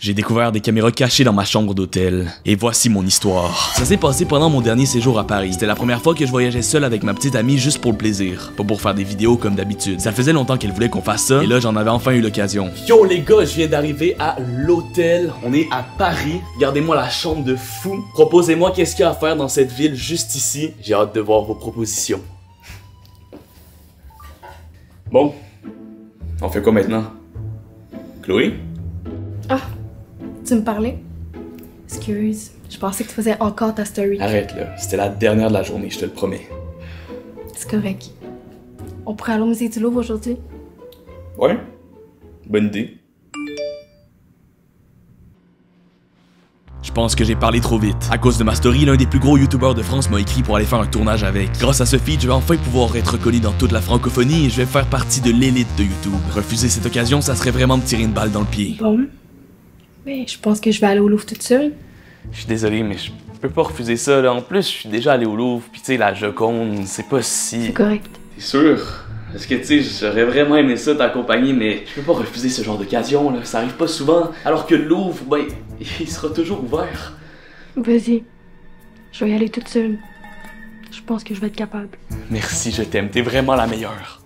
J'ai découvert des caméras cachées dans ma chambre d'hôtel. Et voici mon histoire. Ça s'est passé pendant mon dernier séjour à Paris. C'était la première fois que je voyageais seul avec ma petite amie juste pour le plaisir. Pas pour faire des vidéos comme d'habitude. Ça faisait longtemps qu'elle voulait qu'on fasse ça, et là j'en avais enfin eu l'occasion. Yo les gars, je viens d'arriver à l'hôtel. On est à Paris. Regardez-moi la chambre de fou. Proposez-moi qu'est-ce qu'il y a à faire dans cette ville juste ici. J'ai hâte de voir vos propositions. Bon. On fait quoi maintenant? Chloé? Ah, tu me parlais? Excuse, je pensais que tu faisais encore ta story. Arrête là, c'était la dernière de la journée, je te le promets. C'est correct. On pourrait aller au musée du Louvre aujourd'hui? Ouais, bonne idée. Je pense que j'ai parlé trop vite. À cause de ma story, l'un des plus gros youtubeurs de France m'a écrit pour aller faire un tournage avec. Grâce à ce feed, je vais enfin pouvoir être reconnu dans toute la francophonie et je vais faire partie de l'élite de YouTube. Refuser cette occasion, ça serait vraiment me tirer une balle dans le pied. Bon. Mais je pense que je vais aller au Louvre toute seule. Je suis désolé, mais je peux pas refuser ça là. En plus, je suis déjà allé au Louvre, pis tu sais, la Joconde, c'est pas si... C'est correct. T'es sûr? Parce que tu sais, j'aurais vraiment aimé ça t'accompagner, mais je peux pas refuser ce genre d'occasion là. Ça arrive pas souvent. Alors que le Louvre, ben, il sera toujours ouvert. Vas-y. Je vais y aller toute seule. Je pense que je vais être capable. Merci, je t'aime. T'es vraiment la meilleure.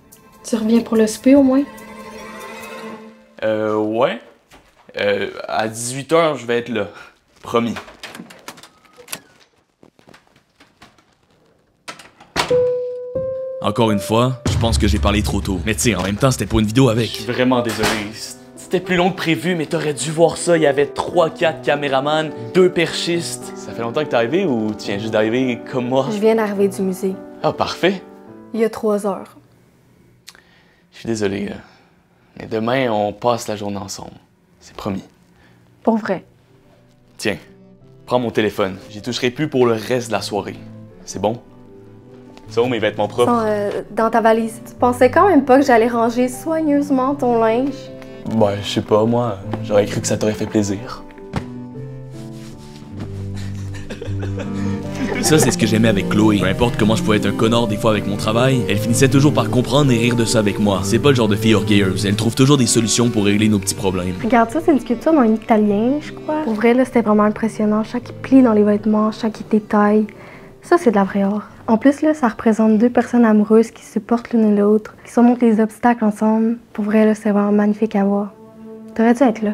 Tu reviens pour le souper au moins? Ouais. À 18h, je vais être là. Promis. Encore une fois, je pense que j'ai parlé trop tôt. Mais tu sais, en même temps, c'était pour une vidéo avec. Je suis vraiment désolé. C'était plus long que prévu, mais t'aurais dû voir ça. Il y avait 3-4 caméramans, 2 perchistes. Ça fait longtemps que t'es arrivé ou tu viens juste d'arriver comme moi? Je viens d'arriver du musée. Ah, parfait. Il y a 3 heures. Je suis désolé, là. Mais demain, on passe la journée ensemble. C'est promis. Pour vrai. Tiens, prends mon téléphone. J'y toucherai plus pour le reste de la soirée. C'est bon? C'est où mes vêtements propres? Dans ta valise. Tu pensais quand même pas que j'allais ranger soigneusement ton linge? Ben, je sais pas, moi. J'aurais cru que ça t'aurait fait plaisir. Ça, c'est ce que j'aimais avec Chloé. Peu importe comment je pouvais être un connard des fois avec mon travail, elle finissait toujours par comprendre et rire de ça avec moi. C'est pas le genre de fille orgueilleuse. Elle trouve toujours des solutions pour régler nos petits problèmes. Regarde ça, c'est une sculpture d'un italien, je crois. Pour vrai, là, c'était vraiment impressionnant. Chaque pli dans les vêtements, chaque détail. Ça, c'est de la vraie art. En plus, là, ça représente 2 personnes amoureuses qui supportent l'une et l'autre, qui surmontent les obstacles ensemble. Pour vrai, là, c'est vraiment magnifique à voir. T'aurais dû être là.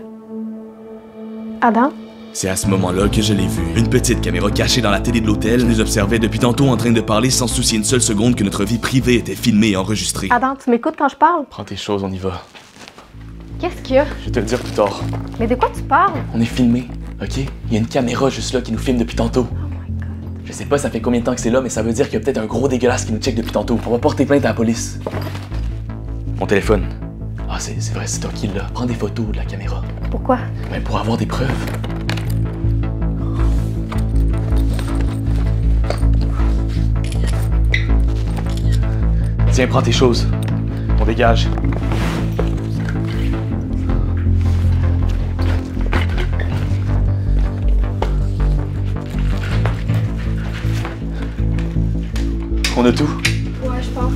Adam? C'est à ce moment-là que je l'ai vu. Une petite caméra cachée dans la télé de l'hôtel. Je nous observais depuis tantôt en train de parler sans soucier une seule seconde que notre vie privée était filmée et enregistrée. Adam, tu m'écoutes quand je parle? Prends tes choses, on y va. Qu'est-ce qu'il y a? Je vais te le dire plus tard. Mais de quoi tu parles? On est filmé, ok? Il y a une caméra juste là qui nous filme depuis tantôt. Je sais pas ça fait combien de temps que c'est là, mais ça veut dire qu'il y a peut-être un gros dégueulasse qui nous check depuis tantôt. On va porter plainte à la police. Mon téléphone. Ah, c'est vrai, c'est toi qui l'as. Prends des photos de la caméra. Pourquoi? Ben, pour avoir des preuves. Tiens, prends tes choses. On dégage. On a tout? Ouais, je pense.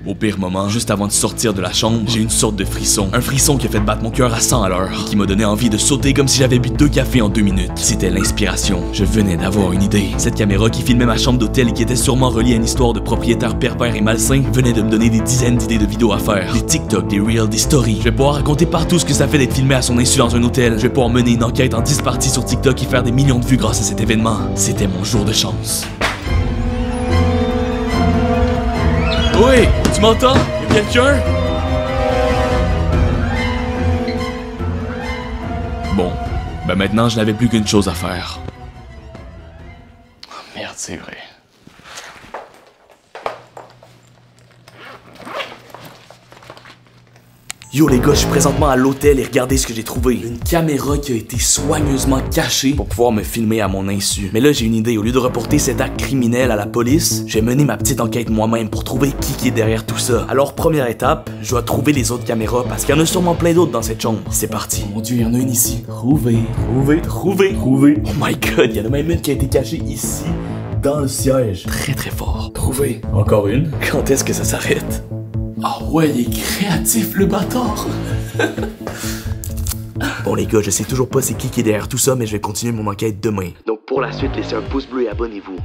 Au pire moment, juste avant de sortir de la chambre, j'ai une sorte de frisson. Un frisson qui a fait battre mon cœur à 100 à l'heure et qui m'a donné envie de sauter comme si j'avais bu 2 cafés en 2 minutes. C'était l'inspiration. Je venais d'avoir une idée. Cette caméra qui filmait ma chambre d'hôtel et qui était sûrement reliée à une histoire de propriétaire pervers et malsain venait de me donner des dizaines d'idées de vidéos à faire. Des TikTok, des Reels, des stories. Je vais pouvoir raconter partout ce que ça fait d'être filmé à son insu dans un hôtel. Je vais pouvoir mener une enquête en 10 parties sur TikTok et faire des millions de vues grâce à cet événement. C'était mon jour de chance. Oui, tu m'entends? Y'a quelqu'un? Bon, ben maintenant je n'avais plus qu'une chose à faire. Oh, merde, c'est vrai. Yo les gars, je suis présentement à l'hôtel et regardez ce que j'ai trouvé. Une caméra qui a été soigneusement cachée pour pouvoir me filmer à mon insu. Mais là j'ai une idée, au lieu de reporter cet acte criminel à la police, je vais mener ma petite enquête moi-même pour trouver qui est derrière tout ça. Alors première étape, je dois trouver les autres caméras parce qu'il y en a sûrement plein d'autres dans cette chambre. C'est parti. Oh mon dieu, il y en a une ici. Trouver. Oh my god, il y en a même une qui a été cachée ici, dans le siège. Très très fort. Trouver. Encore une. Quand est-ce que ça s'arrête? Ah ouais, il est créatif le bâtard. Bon les gars, je sais toujours pas c'est qui est derrière tout ça, mais je vais continuer mon enquête demain. Donc pour la suite, laissez un pouce bleu et abonnez-vous.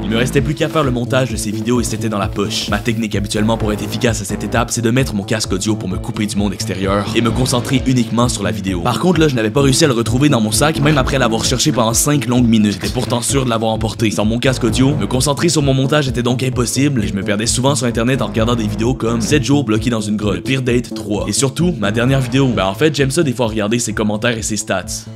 Il me restait plus qu'à faire le montage de ces vidéos et c'était dans la poche. Ma technique habituellement pour être efficace à cette étape, c'est de mettre mon casque audio pour me couper du monde extérieur et me concentrer uniquement sur la vidéo. Par contre là, je n'avais pas réussi à le retrouver dans mon sac, même après l'avoir cherché pendant 5 longues minutes. J'étais pourtant sûr de l'avoir emporté. Sans mon casque audio, me concentrer sur mon montage était donc impossible et je me perdais souvent sur internet en regardant des vidéos comme 7 jours bloqués dans une grotte, le pire date 3. Et surtout, ma dernière vidéo, en fait j'aime ça des fois regarder ses commentaires et ses stats.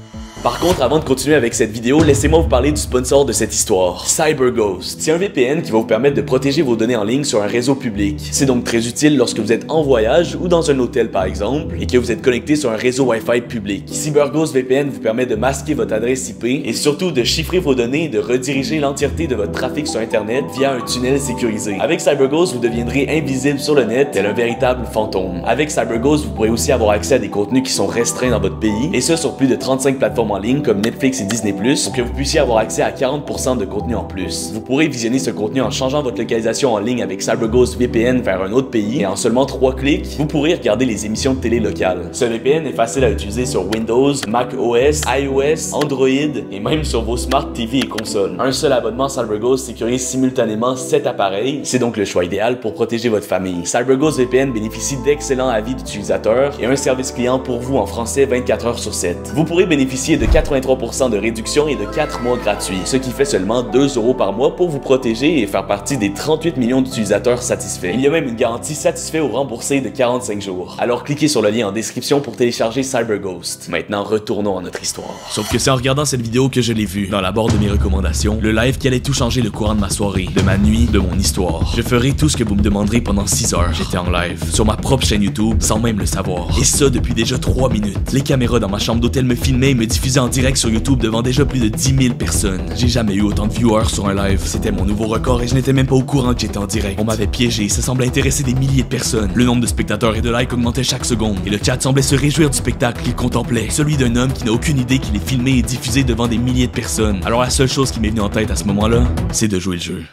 Par contre, avant de continuer avec cette vidéo, laissez-moi vous parler du sponsor de cette histoire, CyberGhost. C'est un VPN qui va vous permettre de protéger vos données en ligne sur un réseau public. C'est donc très utile lorsque vous êtes en voyage ou dans un hôtel par exemple, et que vous êtes connecté sur un réseau Wi-Fi public. CyberGhost VPN vous permet de masquer votre adresse IP et surtout de chiffrer vos données et de rediriger l'entièreté de votre trafic sur Internet via un tunnel sécurisé. Avec CyberGhost, vous deviendrez invisible sur le net tel un véritable fantôme. Avec CyberGhost, vous pourrez aussi avoir accès à des contenus qui sont restreints dans votre pays, et ce sur plus de 35 plateformes en ligne comme Netflix et Disney+, pour que vous puissiez avoir accès à 40% de contenu en plus. Vous pourrez visionner ce contenu en changeant votre localisation en ligne avec CyberGhost VPN vers un autre pays et en seulement 3 clics, vous pourrez regarder les émissions de télé locales. Ce VPN est facile à utiliser sur Windows, Mac OS, iOS, Android et même sur vos Smart TV et consoles. Un seul abonnement CyberGhost sécurise simultanément 7 appareils, c'est donc le choix idéal pour protéger votre famille. CyberGhost VPN bénéficie d'excellents avis d'utilisateurs et un service client pour vous en français 24 heures sur 7. Vous pourrez bénéficier de 83% de réduction et de 4 mois gratuits, ce qui fait seulement 2 € par mois pour vous protéger et faire partie des 38 millions d'utilisateurs satisfaits. Il y a même une garantie satisfait ou remboursée de 45 jours. Alors cliquez sur le lien en description pour télécharger CyberGhost. Maintenant, retournons à notre histoire. Sauf que c'est en regardant cette vidéo que je l'ai vu, dans la barre de mes recommandations, le live qui allait tout changer le courant de ma soirée, de ma nuit, de mon histoire. Je ferai tout ce que vous me demanderez pendant 6 heures. J'étais en live, sur ma propre chaîne YouTube, sans même le savoir. Et ça depuis déjà 3 minutes. Les caméras dans ma chambre d'hôtel me filmaient et me diffusaient en direct sur YouTube devant déjà plus de 10 000 personnes. J'ai jamais eu autant de viewers sur un live. C'était mon nouveau record et je n'étais même pas au courant que j'étais en direct. On m'avait piégé, ça semblait intéresser des milliers de personnes. Le nombre de spectateurs et de likes augmentait chaque seconde. Et le chat semblait se réjouir du spectacle qu'il contemplait. Celui d'un homme qui n'a aucune idée qu'il est filmé et diffusé devant des milliers de personnes. Alors la seule chose qui m'est venue en tête à ce moment-là, c'est de jouer le jeu.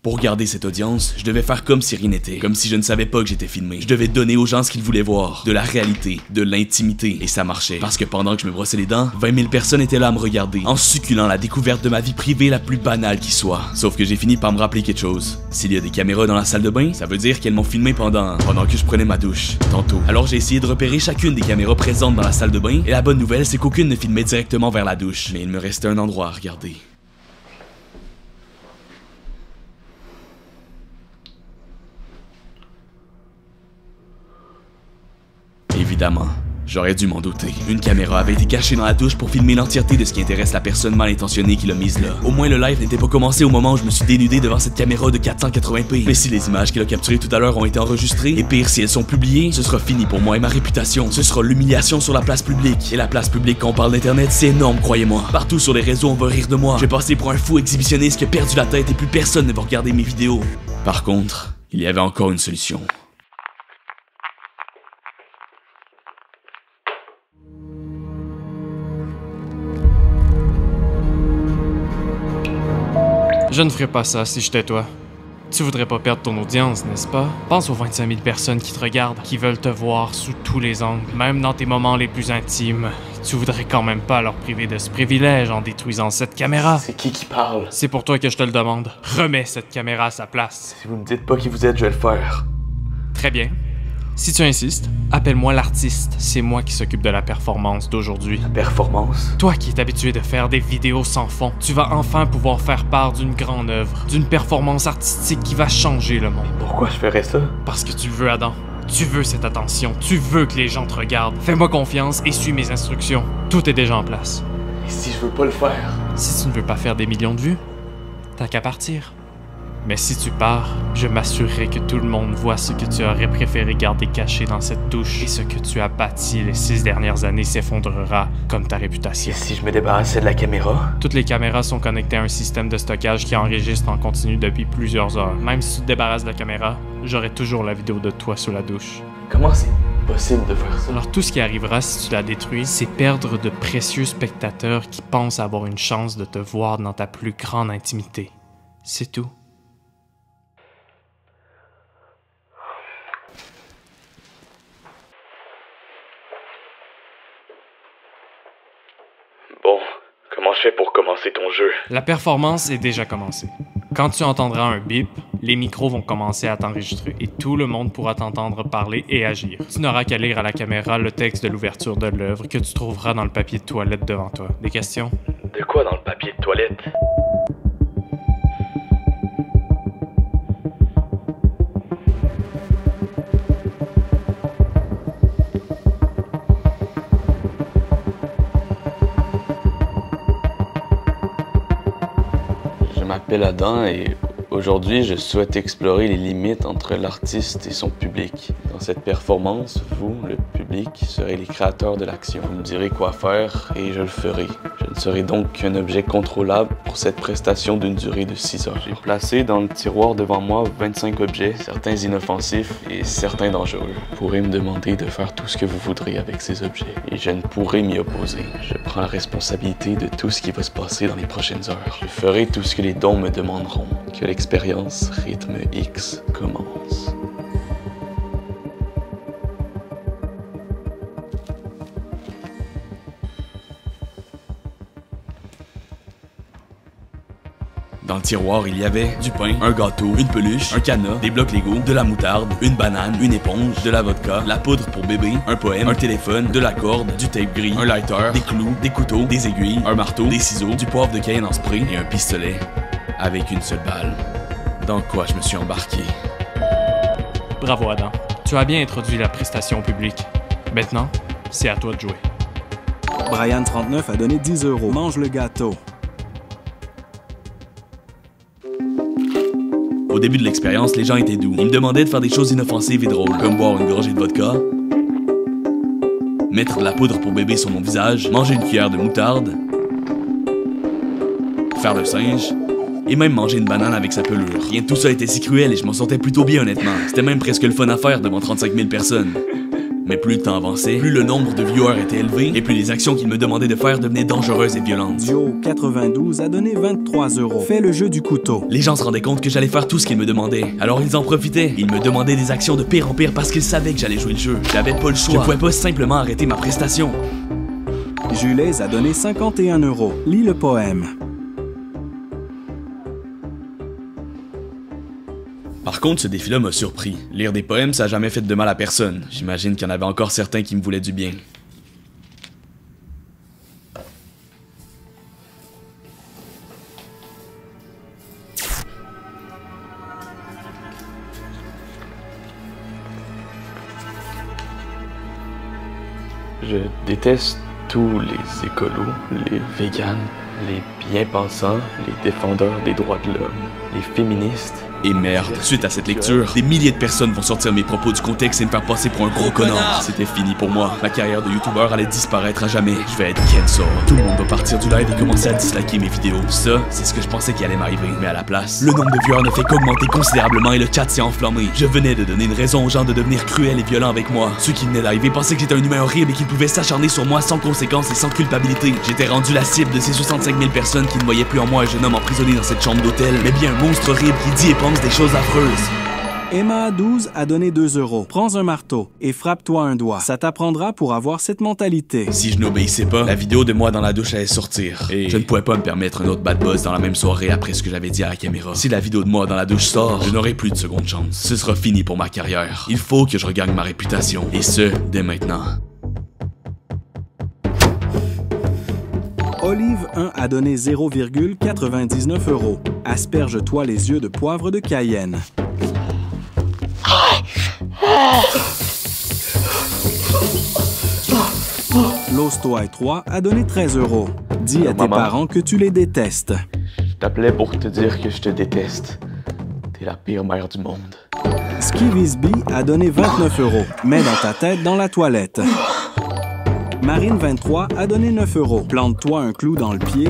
Pour garder cette audience, je devais faire comme si rien n'était, comme si je ne savais pas que j'étais filmé. Je devais donner aux gens ce qu'ils voulaient voir, de la réalité, de l'intimité, et ça marchait. Parce que pendant que je me brossais les dents, 20 000 personnes étaient là à me regarder, en succulant la découverte de ma vie privée la plus banale qui soit. Sauf que j'ai fini par me rappeler quelque chose. S'il y a des caméras dans la salle de bain, ça veut dire qu'elles m'ont filmé pendant que je prenais ma douche, tantôt. Alors j'ai essayé de repérer chacune des caméras présentes dans la salle de bain, et la bonne nouvelle c'est qu'aucune ne filmait directement vers la douche. Mais il me restait un endroit à regarder. Évidemment, j'aurais dû m'en douter. Une caméra avait été cachée dans la douche pour filmer l'entièreté de ce qui intéresse la personne mal intentionnée qui l'a mise là. Au moins le live n'était pas commencé au moment où je me suis dénudé devant cette caméra de 480p. Mais si les images qu'il a capturées tout à l'heure ont été enregistrées, et pire si elles sont publiées, ce sera fini pour moi et ma réputation. Ce sera l'humiliation sur la place publique. Et la place publique quand on parle d'internet, c'est énorme, croyez-moi. Partout sur les réseaux on va rire de moi. Je vais passer pour un fou exhibitionniste qui a perdu la tête et plus personne ne va regarder mes vidéos. Par contre, il y avait encore une solution. Je ne ferais pas ça si j'étais toi. Tu voudrais pas perdre ton audience, n'est-ce pas? Pense aux 25 000 personnes qui te regardent, qui veulent te voir sous tous les angles, même dans tes moments les plus intimes. Tu voudrais quand même pas leur priver de ce privilège en détruisant cette caméra. C'est qui parle? C'est pour toi que je te le demande. Remets cette caméra à sa place. Si vous me dites pas qui vous êtes, je vais le faire. Très bien. Si tu insistes, appelle-moi l'artiste. C'est moi qui s'occupe de la performance d'aujourd'hui. Performance? Toi qui es habitué de faire des vidéos sans fond, tu vas enfin pouvoir faire part d'une grande œuvre, d'une performance artistique qui va changer le monde. Pourquoi je ferais ça? Parce que tu le veux, Adam. Tu veux cette attention. Tu veux que les gens te regardent. Fais-moi confiance et suis mes instructions. Tout est déjà en place. Et si je veux pas le faire? Si tu ne veux pas faire des millions de vues, t'as qu'à partir. Mais si tu pars, je m'assurerai que tout le monde voit ce que tu aurais préféré garder caché dans cette douche et ce que tu as bâti les 6 dernières années s'effondrera comme ta réputation. Et si je me débarrassais de la caméra? Toutes les caméras sont connectées à un système de stockage qui enregistre en continu depuis plusieurs heures. Même si tu te débarrasses de la caméra, j'aurai toujours la vidéo de toi sous la douche. Comment c'est impossible de faire ça. Alors tout ce qui arrivera si tu la détruis, c'est perdre de précieux spectateurs qui pensent avoir une chance de te voir dans ta plus grande intimité. C'est tout. Bon, comment je fais pour commencer ton jeu? La performance est déjà commencée. Quand tu entendras un bip, les micros vont commencer à t'enregistrer et tout le monde pourra t'entendre parler et agir. Tu n'auras qu'à lire à la caméra le texte de l'ouverture de l'œuvre que tu trouveras dans le papier de toilette devant toi. Des questions? De quoi dans le papier de toilette? Je m'appelle Adam et aujourd'hui, je souhaite explorer les limites entre l'artiste et son public. Dans cette performance, vous, le public, serez les créateurs de l'action. Vous me direz quoi faire et je le ferai. Je ne serai donc qu'un objet contrôlable pour cette prestation d'une durée de 6 heures. J'ai placé dans le tiroir devant moi 25 objets, certains inoffensifs et certains dangereux. Vous pourrez me demander de faire tout ce que vous voudrez avec ces objets et je ne pourrai m'y opposer. Je prends la responsabilité de tout ce qui va se passer dans les prochaines heures. Je ferai tout ce que les dons me demanderont. Que l'expérience Rythme X commence. Dans le tiroir, il y avait du pain, un gâteau, une peluche, un cadenas, des blocs Lego, de la moutarde, une banane, une éponge, de la vodka, la poudre pour bébé, un poème, un téléphone, de la corde, du tape gris, un lighter, des clous, des couteaux, des aiguilles, un marteau, des ciseaux, du poivre de Cayenne en spray et un pistolet avec une seule balle. Dans quoi je me suis embarqué? Bravo Adam. Tu as bien introduit la prestation au public. Maintenant, c'est à toi de jouer. Brian39 a donné 10 €. Mange le gâteau. Au début de l'expérience, les gens étaient doux. Ils me demandaient de faire des choses inoffensives et drôles, comme boire une gorgée de vodka, mettre de la poudre pour bébé sur mon visage, manger une cuillère de moutarde, faire le singe, et même manger une banane avec sa pelure. Rien de tout ça était si cruel et je m'en sortais plutôt bien honnêtement. C'était même presque le fun à faire devant 35 000 personnes. Mais plus le temps avançait, plus le nombre de viewers était élevé et plus les actions qu'il me demandait de faire devenaient dangereuses et violentes. Dio92 a donné 23 €. Fais le jeu du couteau. Les gens se rendaient compte que j'allais faire tout ce qu'ils me demandaient. Alors ils en profitaient. Ils me demandaient des actions de pire en pire parce qu'ils savaient que j'allais jouer le jeu. J'avais pas le choix. Je pouvais pas simplement arrêter ma prestation. Jules a donné 51 €. Lis le poème. Par contre, ce défi-là m'a surpris. Lire des poèmes, ça a jamais fait de mal à personne. J'imagine qu'il y en avait encore certains qui me voulaient du bien. Je déteste tous les écolos, les véganes, les bien-pensants, les défendeurs des droits de l'homme, les féministes. Et merde, suite à cette lecture, des milliers de personnes vont sortir mes propos du contexte et me faire passer pour un gros connard. C'était fini pour moi. Ma carrière de youtubeur allait disparaître à jamais. Je vais être cancel. Tout le monde va partir du live et commencer à disliker mes vidéos. Ça, c'est ce que je pensais qu'il allait m'arriver. Mais à la place, le nombre de viewers ne fait qu'augmenter considérablement et le chat s'est enflammé. Je venais de donner une raison aux gens de devenir cruels et violents avec moi. Ceux qui venaient d'arriver pensaient que j'étais un humain horrible et qu'ils pouvaient s'acharner sur moi sans conséquence et sans culpabilité. J'étais rendu la cible de ces 65 000 personnes qui ne voyaient plus en moi un jeune homme emprisonné dans cette chambre d'hôtel, mais bien un monstre horrible qui dit et pense des choses affreuses. Emma12 a donné 2 €. Prends un marteau et frappe-toi un doigt. Ça t'apprendra pour avoir cette mentalité. Si je n'obéissais pas, la vidéo de moi dans la douche allait sortir. Et je ne pouvais pas me permettre un autre bad buzz dans la même soirée après ce que j'avais dit à la caméra. Si la vidéo de moi dans la douche sort, je n'aurai plus de seconde chance. Ce sera fini pour ma carrière. Il faut que je regagne ma réputation. Et ce, dès maintenant. Olive1 a donné 0,99 €. Asperge-toi les yeux de poivre de Cayenne. Lostoy 3 a donné 13 €. Dis à tes maman. parents que tu les détestes. Je t'appelais pour te dire que je te déteste. T'es la pire mère du monde. Skivisby a donné 29 €. Mets dans ta tête dans la toilette. Marine23 a donné 9 €. Plante-toi un clou dans le pied.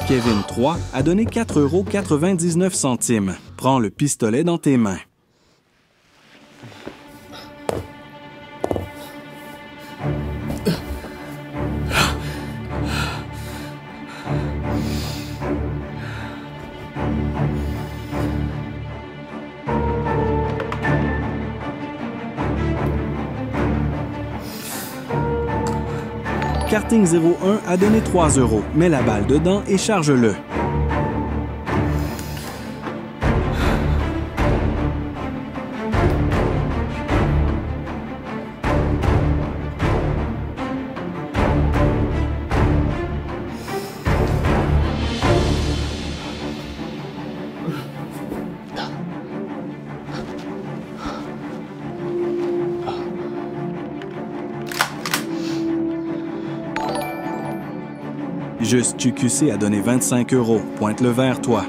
Kevin 3 a donné 4,99 €. Prends le pistolet dans tes mains. Karting 01 a donné 3 €. Mets la balle dedans et charge-le. Juste QQC a donné 25 €. Pointe-le vers toi.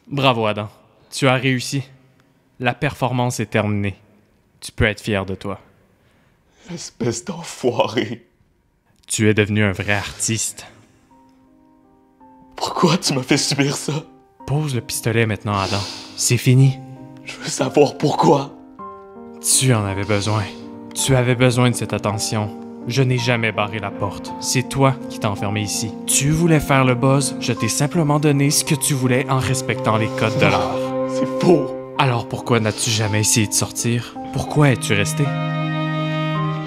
Bravo, Adam. Tu as réussi. La performance est terminée. Tu peux être fier de toi. Espèce d'enfoiré. Tu es devenu un vrai artiste. Pourquoi tu m'as fait subir ça? Pose le pistolet maintenant, Adam. C'est fini. Je veux savoir pourquoi. Tu en avais besoin. Tu avais besoin de cette attention. Je n'ai jamais barré la porte. C'est toi qui t'es enfermé ici. Tu voulais faire le buzz, je t'ai simplement donné ce que tu voulais en respectant les codes de l'art. C'est faux. Alors pourquoi n'as-tu jamais essayé de sortir? Pourquoi es-tu resté?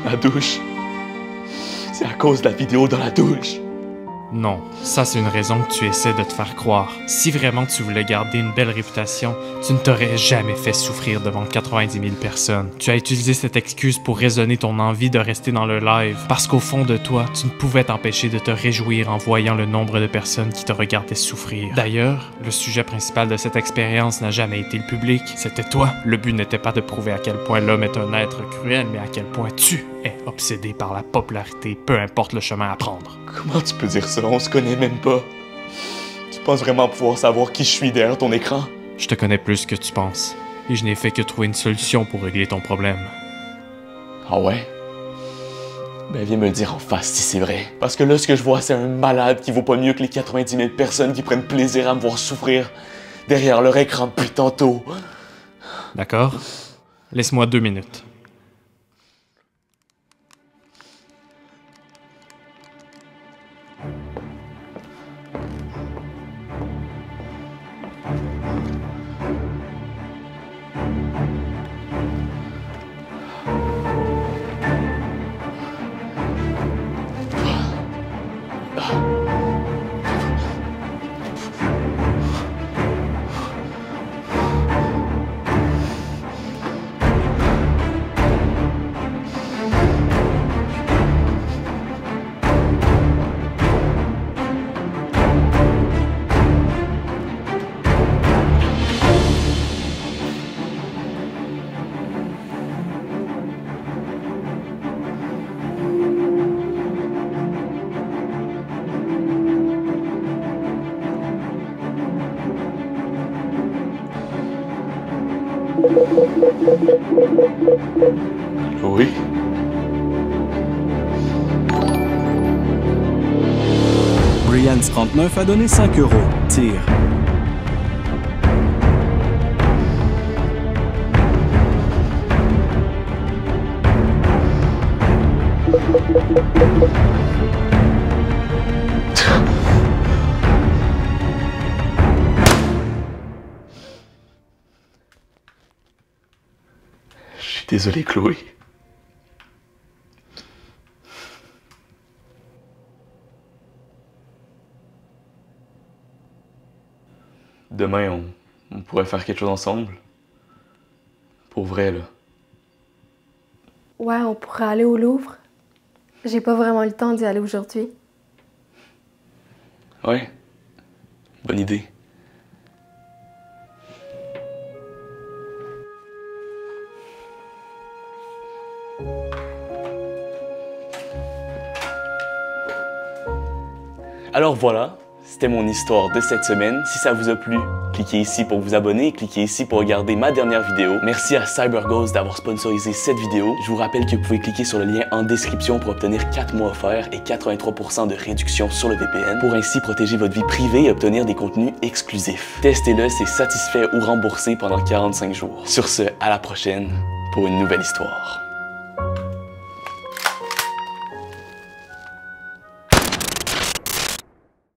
La douche. C'est à cause de la vidéo dans la douche. Non, ça c'est une raison que tu essaies de te faire croire. Si vraiment tu voulais garder une belle réputation, tu ne t'aurais jamais fait souffrir devant 90 000 personnes. Tu as utilisé cette excuse pour raisonner ton envie de rester dans le live, parce qu'au fond de toi, tu ne pouvais t'empêcher de te réjouir en voyant le nombre de personnes qui te regardaient souffrir. D'ailleurs, le sujet principal de cette expérience n'a jamais été le public, c'était toi. Le but n'était pas de prouver à quel point l'homme est un être cruel, mais à quel point tu es obsédé par la popularité, peu importe le chemin à prendre. Comment tu peux dire ça? On se connaît même pas. Tu penses vraiment pouvoir savoir qui je suis derrière ton écran? Je te connais plus que tu penses, et je n'ai fait que trouver une solution pour régler ton problème. Ah ouais? Ben viens me le dire en face si c'est vrai. Parce que là, ce que je vois, c'est un malade qui vaut pas mieux que les 90 000 personnes qui prennent plaisir à me voir souffrir derrière leur écran depuis tantôt. D'accord? Laisse-moi 2 minutes. Oui? Brian 39 a donné 5 €. Tire. Je suis désolé, Chloé. demain, on pourrait faire quelque chose ensemble. Pour vrai, là. Ouais, on pourrait aller au Louvre. J'ai pas vraiment eu le temps d'y aller aujourd'hui. Ouais. Bonne idée. Alors voilà, c'était mon histoire de cette semaine. Si ça vous a plu, cliquez ici pour vous abonner, cliquez ici pour regarder ma dernière vidéo. Merci à CyberGhost d'avoir sponsorisé cette vidéo. Je vous rappelle que vous pouvez cliquer sur le lien en description pour obtenir 4 mois offerts et 83% de réduction sur le VPN pour ainsi protéger votre vie privée et obtenir des contenus exclusifs. Testez-le, c'est satisfait ou remboursé pendant 45 jours. Sur ce, à la prochaine pour une nouvelle histoire.